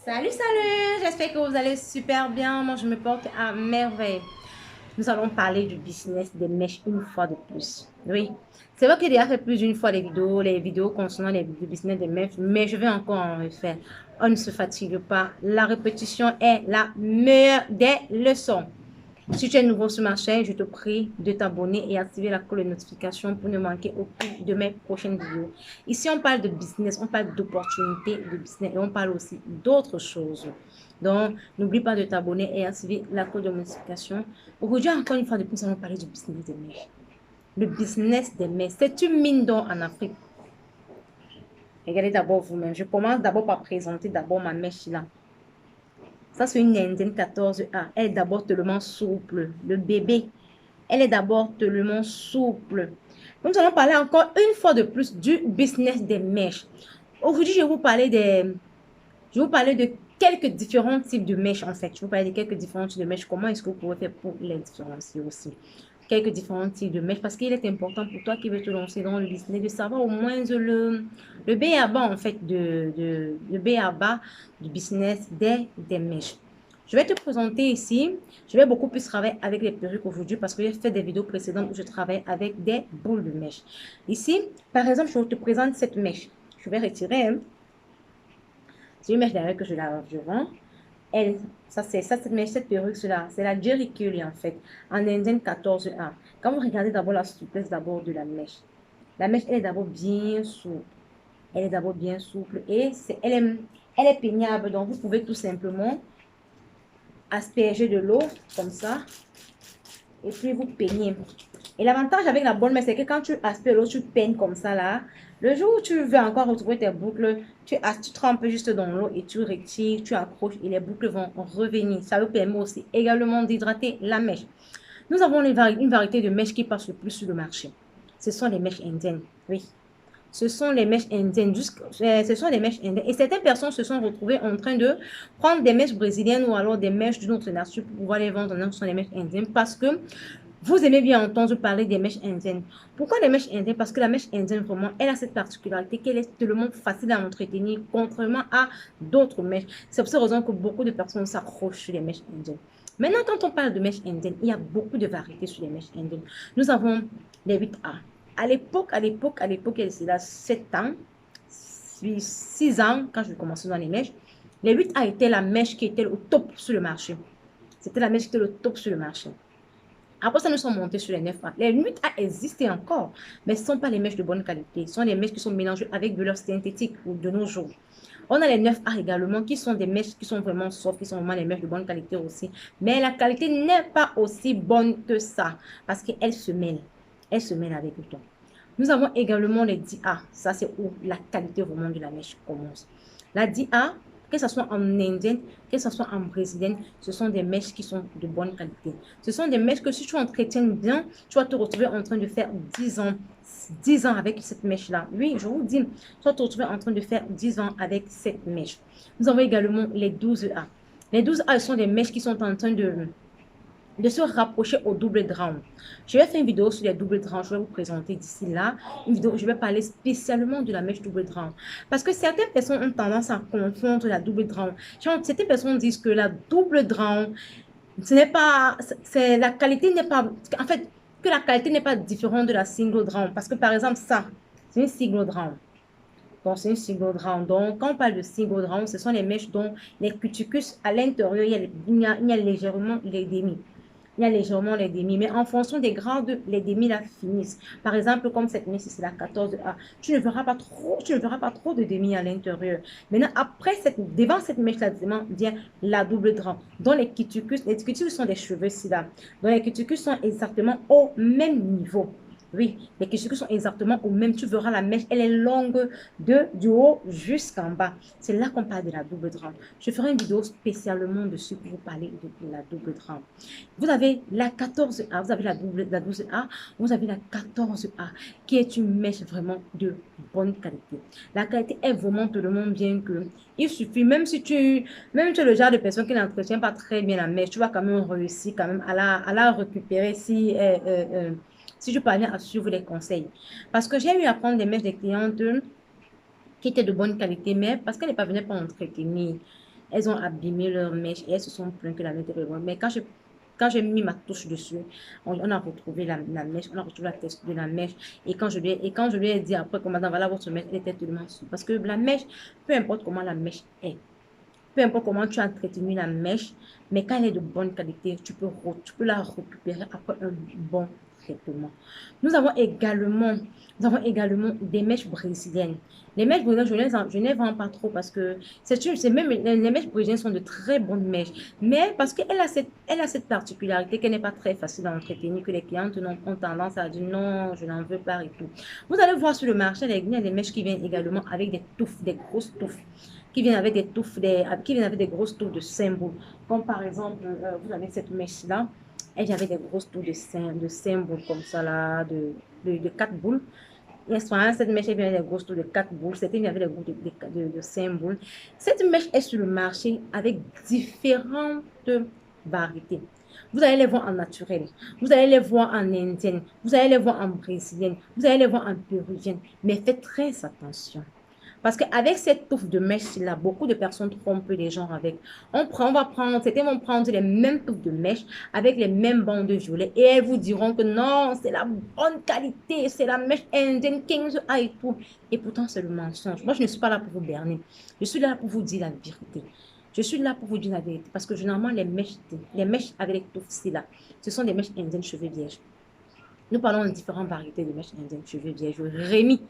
Salut, salut! J'espère que vous allez super bien. Moi, je me porte à merveille. Nous allons parler du business des mèches une fois de plus. Oui, c'est vrai que j'ai déjà fait plus d'une fois les vidéos concernant le business des mèches, mais je vais encore en refaire. On ne se fatigue pas. La répétition est la meilleure des leçons. Si tu es nouveau sur ma chaîne, je te prie de t'abonner et activer la cloche de notification pour ne manquer aucune de mes prochaines vidéos. Ici, on parle de business, on parle d'opportunités de business et on parle aussi d'autres choses. Donc, n'oublie pas de t'abonner et activer la cloche de notification. Aujourd'hui, encore une fois de plus, nous allons parler du business des mèches. Le business des mèches, c'est une mine d'or en Afrique. Regardez d'abord vous-même. Je commence d'abord par présenter d'abord ma mèche là. Ça, c'est une indienne 14A. Elle est d'abord tellement souple. Le bébé, elle est d'abord tellement souple. Nous allons parler encore une fois de plus du business des mèches. Aujourd'hui, je vais vous parler de quelques différents types de mèches en fait. Je vais vous parler de quelques différents types de mèches. Comment est-ce que vous pouvez faire pour les différencier aussi? Quelques différents types de mèches parce qu'il est important pour toi qui veux te lancer dans le business de savoir au moins le B à bas en fait le B à bas du business des mèches. Je vais te présenter ici. Je vais beaucoup plus travailler avec les perruques aujourd'hui parce que j'ai fait des vidéos précédentes où je travaille avec des boules de mèche. Ici, par exemple, je te présente cette mèche. Je vais retirer. Hein. C'est une mèche derrière que je vends. Elle, cette perruque, là, c'est la Jerry Curly en fait, en indienne 14A. Quand vous regardez d'abord la souplesse d'abord de la mèche, elle est d'abord bien souple. Elle est d'abord bien souple et elle est peignable. Donc, vous pouvez tout simplement asperger de l'eau comme ça et puis vous peignez. Et l'avantage avec la bonne mèche, c'est que quand tu aspires l'eau, tu peignes comme ça là. Le jour où tu veux encore retrouver tes boucles, tu trempes juste dans l'eau et tu retires, tu accroches et les boucles vont revenir. Ça vous permet aussi également d'hydrater la mèche. Nous avons une variété de mèches qui passent le plus sur le marché. Ce sont les mèches indiennes. Oui. Ce sont les mèches indiennes. Ce sont les mèches indiennes. Et certaines personnes se sont retrouvées en train de prendre des mèches brésiliennes ou alors des mèches d'une autre nature pour pouvoir les vendre. Ce sont les mèches indiennes parce que vous aimez bien entendre parler des mèches indiennes. Pourquoi les mèches indiennes? Parce que la mèche indienne, vraiment, elle a cette particularité qu'elle est tellement facile à entretenir, contrairement à d'autres mèches. C'est pour cette raison que beaucoup de personnes s'accrochent sur les mèches indiennes. Maintenant, quand on parle de mèches indiennes, il y a beaucoup de variétés sur les mèches indiennes. Nous avons les 8A. À l'époque, il y a 7 ans, 6 ans, quand je commençais dans les mèches, les 8A étaient la mèche qui était au top sur le marché. C'était la mèche qui était le top sur le marché. Après ça, nous sommes montés sur les 9A. Les 8A existent encore, mais ce ne sont pas les mèches de bonne qualité. Ce sont les mèches qui sont mélangées avec de l'or synthétique de nos jours. On a les 9A également, qui sont des mèches qui sont vraiment soft, qui sont vraiment les mèches de bonne qualité aussi. Mais la qualité n'est pas aussi bonne que ça, parce qu'elles se mêlent. Elles se mêlent avec le temps. Nous avons également les 10A. Ça, c'est où la qualité vraiment de la mèche commence. La 10A, que ce soit en indienne, que ce soit en brésilienne, ce sont des mèches qui sont de bonne qualité. Ce sont des mèches que si tu entretiens bien, tu vas te retrouver en train de faire 10 ans avec cette mèche-là. Oui, je vous dis, tu vas te retrouver en train de faire 10 ans avec cette mèche. Nous avons également les 12A. Les 12A sont des mèches qui sont en train de se rapprocher au double drown. Je vais faire une vidéo sur les double drown. Je vais vous présenter d'ici là une vidéo où je vais parler spécialement de la mèche double drown. Parce que certaines personnes ont tendance à confondre la double drown. Certaines personnes disent que la double drown, ce n'est pas, c'est la qualité n'est pas, en fait, que la qualité n'est pas différente de la single drown. Parce que par exemple, ça, c'est une single drown. Donc, c'est une single drown. Donc, quand on parle de single drown, ce sont les mèches dont les cuticus à l'intérieur, il y a légèrement les demi. Il y a légèrement les demi, mais en fonction des grades, les demi la finissent. Par exemple, comme cette mèche, c'est la 14A, tu ne verras pas trop de demi à l'intérieur. Maintenant, devant cette mèche-là, vient la double dent, dont les cuticus sont des cheveux ici là, dont les cuticus sont exactement au même niveau. Oui, les cuticus sont exactement au même. Tu verras la mèche, elle est longue du haut jusqu'en bas. C'est là qu'on parle de la double dent. Je ferai une vidéo spécialement dessus pour vous parler de la double dent. Vous avez la 14A, vous avez la 12A, vous avez la 14A, qui est une mèche vraiment de bonne qualité. La qualité est vraiment tellement bien que il suffit, même si tu es le genre de personne qui n'entretient pas très bien la mèche, tu vas quand même réussir quand même à la récupérer si tu parviens à suivre les conseils. Parce que j'ai eu à prendre des mèches des clientes qui étaient de bonne qualité, mais parce qu'elles ne parvenaient pas à entretenir. elles ont abîmé leur mèche et elles se sont plaintes que la mèche était bonne. Mais quand j'ai mis ma touche dessus, on a retrouvé la mèche, on a retrouvé la texture de la mèche. Et quand je lui ai dit après, comme madame, voilà votre mèche, elle était tellement sûre. Parce que la mèche, peu importe comment la mèche est, peu importe comment tu as entretenu la mèche, mais quand elle est de bonne qualité, tu peux la récupérer après un bon traitement. Nous avons également, des mèches brésiliennes. Les mèches brésiliennes, je ne les vends pas trop parce que c'est même, les mèches brésiliennes sont de très bonnes mèches. Mais parce qu'elle a cette particularité qu'elle n'est pas très facile à entretenir, que les clientes ont tendance à dire non, je n'en veux pas et tout. Vous allez voir sur le marché, il y a des mèches qui viennent également avec des touffes, des grosses touffes qui viennent avec des touffes, qui viennent avec des grosses touffes de symboles. Comme par exemple, vous avez cette mèche-là, elle vient avec des grosses touffes de symboles comme ça là, de 4 boules. Et soit cette mèche vient avec des grosses touffes de 4 boules, c'était vient avec des grosses de 5 boules. Cette mèche est sur le marché avec différentes variétés. Vous allez les voir en naturel, vous allez les voir en indienne, vous allez les voir en brésilienne, vous allez les voir en péruvienne. Mais faites très attention. Parce qu'avec cette touffe de mèche-là, beaucoup de personnes trompent les gens avec. Certains vont prendre les mêmes touffes de mèche avec les mêmes bandes de violet et elles vous diront que non, c'est la bonne qualité, c'est la mèche indienne 15A et tout. Et pourtant, c'est le mensonge. Moi, je ne suis pas là pour vous berner. Je suis là pour vous dire la vérité. Je suis là pour vous dire la vérité parce que généralement, les mèches avec les touffes, là, ce sont des mèches indiennes cheveux vierges. Nous parlons de différentes variétés de mèches indiennes cheveux vierges. Rémi,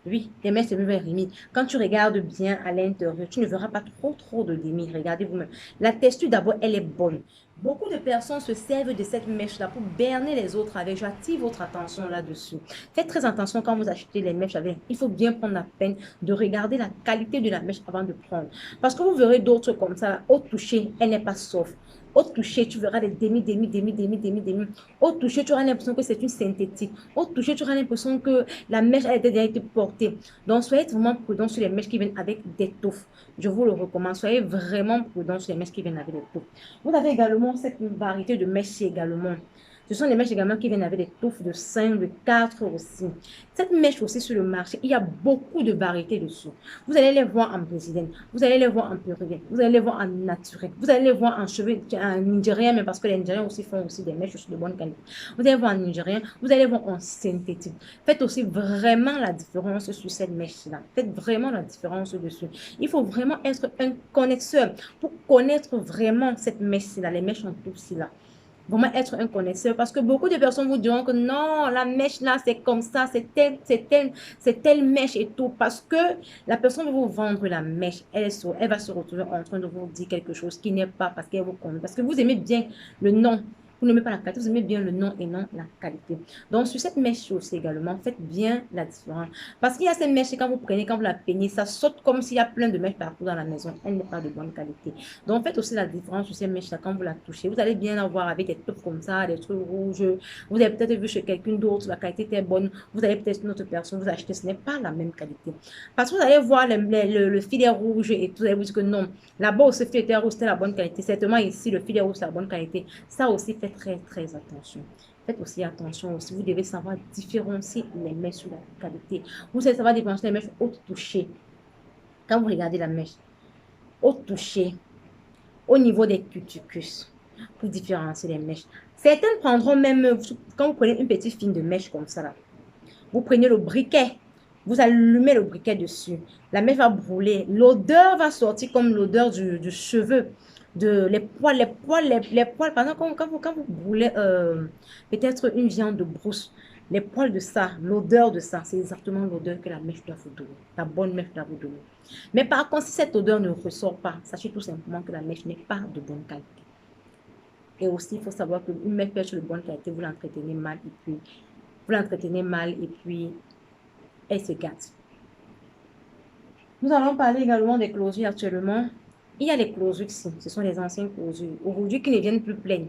oui, les mèches, c'est même Rémi. Quand tu regardes bien à l'intérieur, tu ne verras pas trop de démis. Regardez vous-même. La texture, d'abord, elle est bonne. Beaucoup de personnes se servent de cette mèche-là pour berner les autres avec. J'attire votre attention là-dessus. Faites très attention quand vous achetez les mèches avec. Il faut bien prendre la peine de regarder la qualité de la mèche avant de prendre. Parce que vous verrez d'autres comme ça, au toucher, elle n'est pas soft. Au toucher, tu verras des demi. Au toucher, tu auras l'impression que c'est une synthétique. Au toucher, tu auras l'impression que la mèche a déjà été portée. Donc, soyez vraiment prudents sur les mèches qui viennent avec des touffes. Je vous le recommande. Soyez vraiment prudents sur les mèches qui viennent avec des touffes. Vous avez également cette variété de mèches également. Ce sont les mèches également qui viennent avec des touffes de 5, de 4 aussi. Cette mèche aussi sur le marché, il y a beaucoup de variétés dessus. Vous allez les voir en brésilienne, vous allez les voir en péruvienne, vous allez les voir en naturel, vous allez les voir en cheveux, en nigérien, mais parce que les nigériens aussi font aussi des mèches de bonne qualité. Vous allez voir en nigérien, vous allez voir en synthétique. Faites aussi vraiment la différence sur cette mèche-là. Faites vraiment la différence dessus. Il faut vraiment être un connaisseur pour connaître vraiment cette mèche-là, les mèches en touffes-là. Vraiment être un connaisseur parce que beaucoup de personnes vous diront que non, la mèche là, c'est comme ça, c'est telle mèche et tout. Parce que la personne va vous vendre la mèche, elle va se retrouver en train de vous dire quelque chose qui n'est pas parce qu'elle vous connaît. Parce que vous aimez bien le nom. Vous n'aimez pas la qualité, vous aimez bien le nom et non la qualité. Donc, sur cette mèche aussi également, faites bien la différence. Parce qu'il y a ces mèches, quand vous prenez, quand vous la peignez, ça saute comme s'il y a plein de mèches partout dans la maison. Elle n'est pas de bonne qualité. Donc, faites aussi la différence sur ces mèches-là quand vous la touchez. Vous allez bien la voir avec des trucs comme ça, des trucs rouges. Vous avez peut-être vu chez quelqu'un d'autre, la qualité était bonne. Vous avez peut-être une autre personne, vous achetez, ce n'est pas la même qualité. Parce que vous allez voir le filet rouge et tout, vous allez vous dire que non, là-bas aussi, le filet rouge, c'était la bonne qualité. Certainement ici, le filet rouge, c'est la bonne qualité. Ça aussi, faites très attention. Faites aussi attention aussi. Vous devez savoir différencier les mèches sur la qualité. Vous devez savoir différencier les mèches au toucher. Quand vous regardez la mèche, au toucher, au niveau des cuticus, pour différencier les mèches. Certaines prendront même, quand vous prenez une petite fine de mèche comme ça, là, vous prenez le briquet, vous allumez le briquet dessus, la mèche va brûler, l'odeur va sortir comme l'odeur du cheveu, les poils, par exemple, quand vous brûlez peut-être une viande de brousse, les poils de ça, l'odeur de ça, c'est exactement l'odeur que la mèche doit vous donner, la bonne mèche doit vous donner. Mais par contre, si cette odeur ne ressort pas, sachez tout simplement que la mèche n'est pas de bonne qualité. Et aussi, il faut savoir qu'une mèche de bonne qualité, vous l'entretenez mal et puis elle se gâte. Nous allons parler également des closures actuellement. Il y a les closures ici, ce sont les anciennes closures. Aujourd'hui, qui ne viennent plus pleines.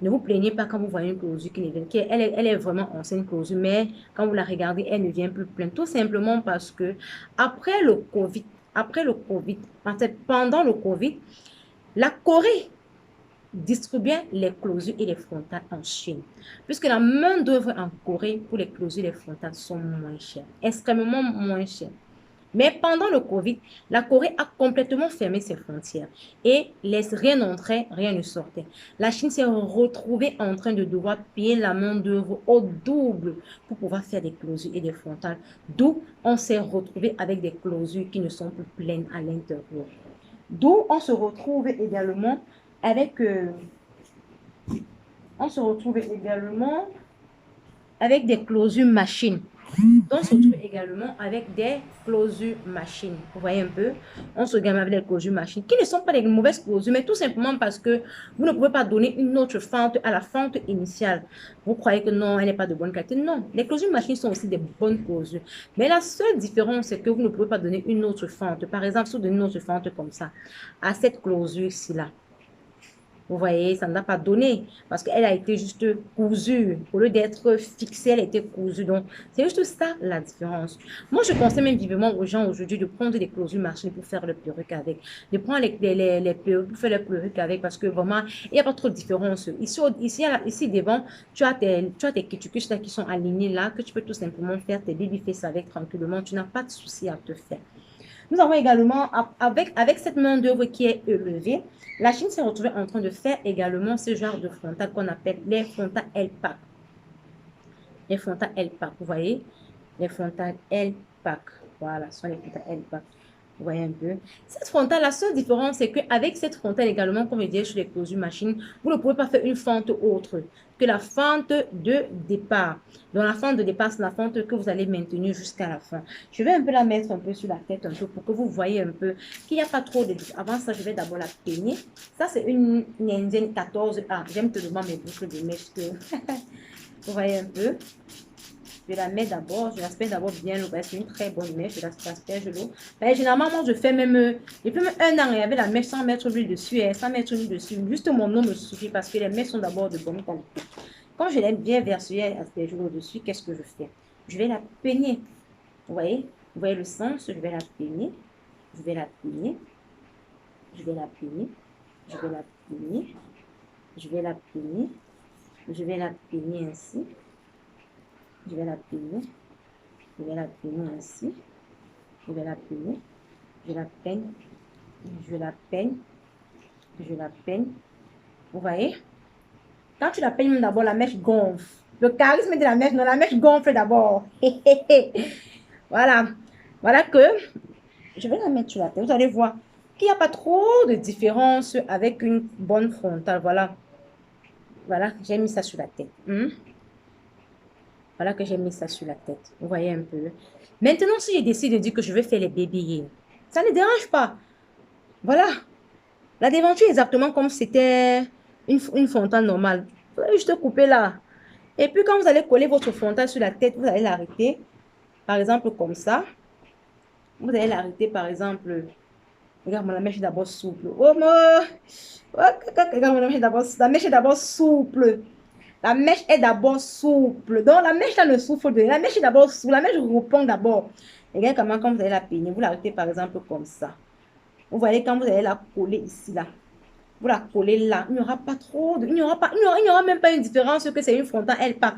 Ne vous plaignez pas quand vous voyez une closure qui ne vient, elle est vraiment ancienne closure, mais quand vous la regardez, elle ne vient plus pleine. Tout simplement parce que après le Covid, pendant le Covid, la Corée distribuait les closures et les frontales en Chine. Puisque la main d'œuvre en Corée pour les closures et les frontales sont moins chères, extrêmement moins chères. Mais pendant le Covid, la Corée a complètement fermé ses frontières et laisse rien entrer, rien ne sortait. La Chine s'est retrouvée en train de devoir payer la main-d'œuvre au double pour pouvoir faire des closures et des frontales. D'où on s'est retrouvé avec des closures qui ne sont plus pleines à l'intérieur. D'où on se retrouve également avec, on se retrouve également avec des closures machines. On se retrouve également avec des closures machines. Vous voyez un peu, on se gagne avec des closures machines qui ne sont pas des mauvaises closures, mais tout simplement parce que vous ne pouvez pas donner une autre fente à la fente initiale. Vous croyez que non, elle n'est pas de bonne qualité. Non, les closures machines sont aussi des bonnes closures. Mais la seule différence, c'est que vous ne pouvez pas donner une autre fente. Par exemple, si vous donnez une autre fente comme ça, à cette closure-ci là, vous voyez, ça ne l'a pas donné parce qu'elle a été juste cousue. Au lieu d'être fixée, elle a été cousue. Donc, c'est juste ça la différence. Moi, je conseille même vivement aux gens aujourd'hui de prendre des closures machines pour faire le perruque avec. De prendre les perruques pour faire le perruque avec parce que vraiment, il n'y a pas trop de différence. Ici devant, tu as tes cuticles là qui sont alignés là, que tu peux tout simplement faire tes baby face avec tranquillement. Tu n'as pas de souci à te faire. Nous avons également, avec cette main-d'œuvre qui est élevée, la Chine s'est retrouvée en train de faire également ce genre de frontales qu'on appelle les frontales LPAC. Les frontales LPAC, vous voyez? Les frontales LPAC. Voilà, ce sont les frontales LPAC. Vous voyez un peu. Cette frontale, la seule différence, c'est qu'avec cette frontale également, comme je disais sur les closures machines, vous ne pouvez pas faire une fente autre que la fente de départ. Donc, la fente de départ, c'est la fente que vous allez maintenir jusqu'à la fin. Je vais un peu la mettre un peu sur la tête, un peu, pour que vous voyez un peu qu'il n'y a pas trop de... Avant ça, je vais d'abord la peigner. Ça, c'est une indienne 14A. J'aime tellement mes boucles de mèche que... Vous voyez un peu. Je la mets d'abord, je l'aspecte d'abord bien l'eau. C'est une très bonne mèche, je l'asperge de l'eau. Généralement, moi, je fais même un an avec la mèche sans mettre l'huile dessus, sans mettre l'huile dessus. Juste mon eau me suffit parce que les mèches sont d'abord de bonne qualité. Quand je l'aime bien versée asperge de l'eau dessus, qu'est-ce que je fais? Je vais la peigner. Vous voyez le sens? Je vais la peigner. Je vais la peigner. Je vais la peigner. Je vais la peigner. Je vais la peigner. Je vais la peigner ainsi. Je vais la peigner. Je vais la peigner ainsi. Je vais la peigner. Je la peigne. Je la peigne. Je la peigne. Vous voyez? Quand tu la peignes, d'abord, la mèche gonfle. Le charisme de la mèche, non, la mèche gonfle d'abord. Voilà. Voilà que je vais la mettre sur la tête. Vous allez voir qu'il n'y a pas trop de différence avec une bonne frontale. Voilà. Voilà, j'ai mis ça sur la tête. Voilà que j'ai mis ça sur la tête. Vous voyez un peu. Maintenant, si je décide de dire que je vais faire les baby, ça ne dérange pas. Voilà. La devanture est exactement comme si c'était une frontale normale. Vous allez juste couper là. Et puis, quand vous allez coller votre frontale sur la tête, vous allez l'arrêter. Par exemple, comme ça. Vous allez l'arrêter, par exemple. Regarde, la mèche est d'abord souple. Oh, moi. Regarde, la mèche est d'abord souple. La mèche est d'abord souple. Donc, la mèche là ne souffle de rien. La mèche est d'abord souple. La mèche répond d'abord. Regarde comment, quand vous allez la peigner, vous l'arrêtez par exemple comme ça. Vous voyez, quand vous allez la coller ici, là. Vous la collez là. Il n'y aura pas trop de... Il n'y aura même pas une différence que c'est une frontale LPAC.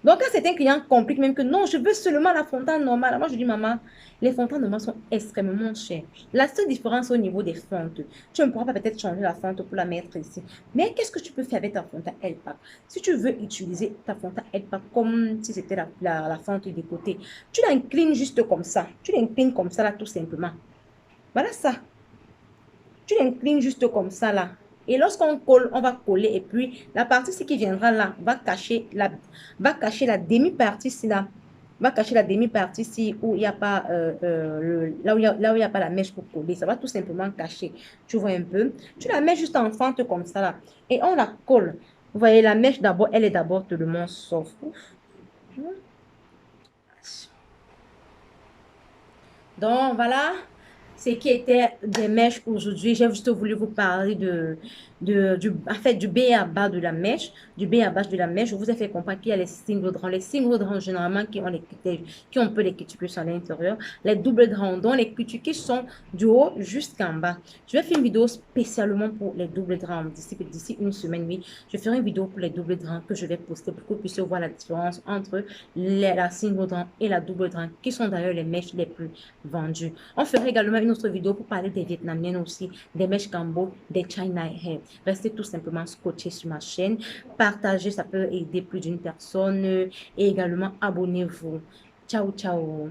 Donc, quand certains clients compliquent même que non, je veux seulement la frontale normale. Moi, je dis, maman, les fontales normales sont extrêmement chères. La seule différence au niveau des fentes, tu ne pourras pas peut-être changer la fente pour la mettre ici. Mais qu'est-ce que tu peux faire avec ta frontale LPAC? Si tu veux utiliser ta frontale LPAC comme si c'était la fente des côtés, tu l'inclines juste comme ça. Tu l'inclines comme ça là, tout simplement. Voilà ça. Tu l'inclines juste comme ça là. Et lorsqu'on colle, on va coller et puis la partie qui viendra là va cacher la demi-partie ici là. Va cacher la demi-partie ici où il n'y a pas là où il y a pas la mèche pour coller. Ça va tout simplement cacher. Tu vois un peu. Tu la mets juste en fente comme ça là. Et on la colle. Vous voyez la mèche d'abord, elle est d'abord tellement soft. Donc voilà. ce qui était des mèches aujourd'hui. J'ai juste voulu vous parler en fait, du B à bas de la mèche. Du B à bas de la mèche, je vous ai fait comprendre qu'il y a les singles draps. Les singles draps, généralement, qui ont un peu les cuticules à l'intérieur. Les doubles draps, dont les cuticules sont du haut jusqu'en bas. Je vais faire une vidéo spécialement pour les doubles draps. D'ici une semaine, oui, je ferai une vidéo pour les doubles draps que je vais poster pour que vous puissiez voir la différence entre la single drap et la double drap, qui sont d'ailleurs les mèches les plus vendues. On fera également une autre vidéo pour parler des vietnamiennes aussi, des mèches Cambo, des China Hair. Restez tout simplement scotché sur ma chaîne. Partagez, ça peut aider plus d'une personne. Et également, abonnez-vous. Ciao, ciao.